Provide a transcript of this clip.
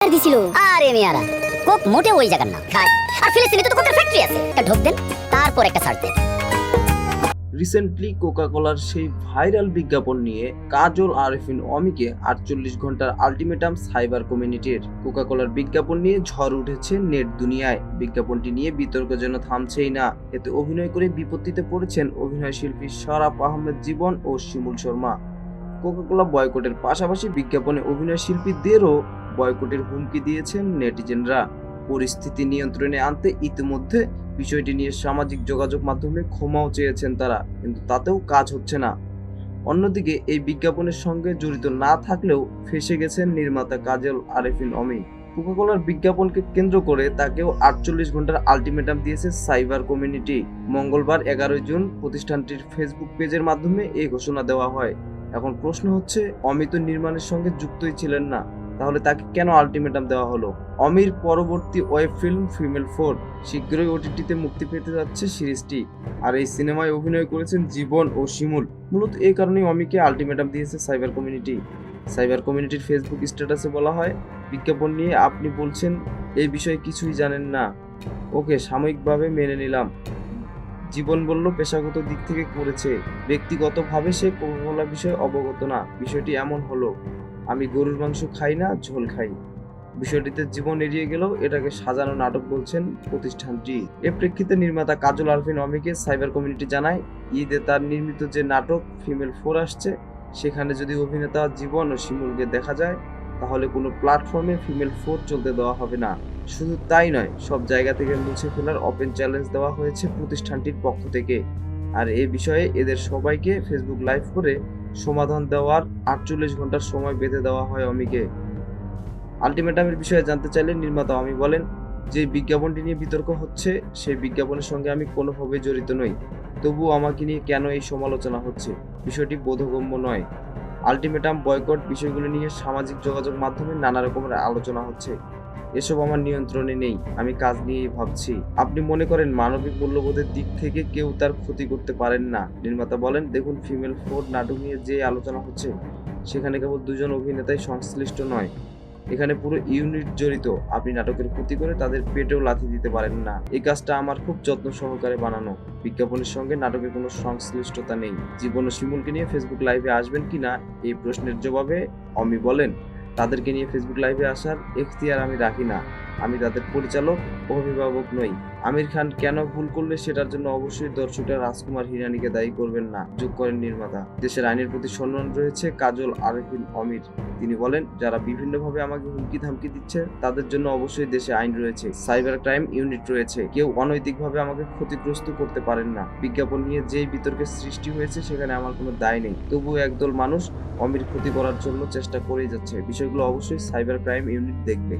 দিছিল আরে মেয়ারা কোক মোটে ওই জায়গার না খায় আর ফিলিস্তিনে তো কোকের ফ্যাক্টরি আছে একটা ঢোক দেন তারপর একটা সার্চ দেন। রিসেন্টলি কোকা কোলার সেই ভাইরাল বিজ্ঞাপন নিয়ে কাজল আরেফিন অমিকে 48 ঘন্টার আলটিমেটাম সাইবার কমিউনিটির। কোকা কোলার বিজ্ঞাপন নিয়ে ঝড় উঠেছে নেট দুনিয়ায়। বিজ্ঞাপনটি নিয়ে বিতর্ক যেন থামছেই না। এতে অভিনয় করে বিপত্তিতে পড়েছেন অভিনয় শিল্পী শরাফ আহমেদ জীবন ও শিমুল শর্মা। কোকা কোলা বয়কটের পাশাপাশি বিজ্ঞাপনে অভিনয় শিল্পীদেরও বয়কটের হুমকি দিয়েছেন নেটিজেনরা। পরিস্থিতি নিয়ন্ত্রণে আনতে ইতিমধ্যে বিষয়টি নিয়ে সামাজিক যোগাযোগ মাধ্যমে ক্ষমাও চেয়েছেন তারা, কিন্তু তাতেও কাজ হচ্ছে না। অন্যদিকে এই বিজ্ঞাপনের সঙ্গে জড়িত না থাকলেও ফেঁসে গেছেন নির্মাতা কাজল আরেফিন অমি। কোকাকোলার বিজ্ঞাপনকে কেন্দ্র করে তাকেও 48 ঘন্টার আলটিমেটাম দিয়েছে সাইবার কমিউনিটি। মঙ্গলবার 11 জুন প্রতিষ্ঠানটির ফেসবুক পেজের মাধ্যমে এই ঘোষণা দেওয়া হয়। এখন প্রশ্ন হচ্ছে, অমি তো নির্মাণের সঙ্গে যুক্তই ছিলেন না, তাহলে তাকে কেন আলটিমেটাম দেওয়া হলো? অমির পরবর্তী ওয়েব ফিল্ম ফিমেল 4 শীঘ্রই ওটিটিতে মুক্তি পেতে যাচ্ছে সিরিজটি। আর এই সিনেমায় অভিনয় করেছেন জীবন ও শিমুল। মূলত এই কারণেই অমিকে আলটিমেটাম দিয়েছে সাইবার কমিউনিটি। সাইবার কমিউনিটির ফেসবুক স্ট্যাটাসে বলা হয়, বিজ্ঞাপন নিয়ে আপনি বলছেন এই বিষয়ে কিছুই জানেন না, ওকে সাময়িকভাবে মেনে নিলাম। জীবন বলল পেশাগত দিক থেকে করেছে, ব্যক্তিগতভাবে সে কোকাকোলা বিষয়ে অবগত না। বিষয়টি এমন হলো, আমি গরুর মাংস খাই না, ঝোল খাই। বিষয়টিতে জীবন এড়িয়ে গেলেও এটাকে সাজানো নাটক বলছেন প্রতিষ্ঠানটি। এ প্রেক্ষিতে নির্মাতা কাজল আরেফিন অমিকে সাইবার কমিউনিটি জানায়, ঈদে তার নির্মিত যে নাটক ফিমেল 4 আসছে, সেখানে যদি অভিনেতা জীবন ও শিমুলকে দেখা যায়, তাহলে কোনো প্ল্যাটফর্মে ফিমেল 4 চলতে দেওয়া হবে না। শুধু তাই নয়, সব জায়গা থেকে মুছে ফেলার ওপেন চ্যালেঞ্জ দেওয়া হয়েছে প্রতিষ্ঠানটির পক্ষ থেকে। আর এ বিষয়ে এদের সবাইকে ফেসবুক লাইভ করে সমাধান দেওয়ার 48 ঘন্টার সময় বেঁধে দেওয়া হয় অমিকে। আলটিমেটামের বিষয়ে জানতে চাইলে নির্মাতা অমি বলেন, যে বিজ্ঞাপনটি নিয়ে বিতর্ক হচ্ছে সেই বিজ্ঞাপনের সঙ্গে আমি কোনোভাবে জড়িত নই, তবুও আমাকে নিয়ে কেন এই সমালোচনা হচ্ছে, বিষয়টি বোধগম্য নয়। আলটিমেটাম বয়কট বিষয়গুলো নিয়ে সামাজিক যোগাযোগ মাধ্যমে নানা রকমের আলোচনা হচ্ছে, এসব আমার নিয়ন্ত্রণে নেই, আমি কাজ নিয়েই ভাবছি। আপনি মনে করেন মানবিক মূল্যবোধের দিক থেকে কেউ তার ক্ষতি করতে পারেন না? নির্মাতা বলেন, দেখুন ফিমেল 4 নাটক নিয়ে যে আলোচনা হচ্ছে, সেখানে কেবল দুজন অভিনেতাই সংশ্লিষ্ট নয়, এখানে পুরো ইউনিট জড়িত। আপনি নাটকের ক্ষতি করে তাদের পেটেও লাথি দিতে পারেন না। এই কাজটা আমার খুব যত্ন সহকারে বানানো। বিজ্ঞাপনের সঙ্গে নাটকের কোনো সংশ্লিষ্টতা নেই। জীবন ও শিমুলকে নিয়ে ফেসবুক লাইভে আসবেন কিনা এই প্রশ্নের জবাবে অমি বলেন, তাদেরকে নিয়ে ফেসবুক লাইভে আসার এখতিয়ার আমি রাখি না, আমি তাদের পরিচালক ও অভিভাবক নই। আমির খান কেন ভুল করলে সেটার জন্য অবশ্যই দর্শকরা রাজকুমার হিরানিকে দায়ী করবেন না, যোগ করেন নির্মাতা। দেশের আইনের প্রতি সম্মান রয়েছে কাজল আরেফিন অমির। তিনি বলেন, যারা বিভিন্নভাবে আমাকে হুমকি ধামকি দিচ্ছে, তাদের জন্য অবশ্যই দেশে আইন রয়েছে, সাইবার ক্রাইম ইউনিট রয়েছে, কেউ অনৈতিকভাবে আমাকে ক্ষতিগ্রস্ত করতে পারেন না। বিজ্ঞাপন নিয়ে যেই বিতর্কের সৃষ্টি হয়েছে সেখানে আমার কোনো দায় নেই, তবুও একদল মানুষ অমির ক্ষতি করার জন্য চেষ্টা করেই যাচ্ছে। বিষয়গুলো অবশ্যই সাইবার ক্রাইম ইউনিট দেখবে।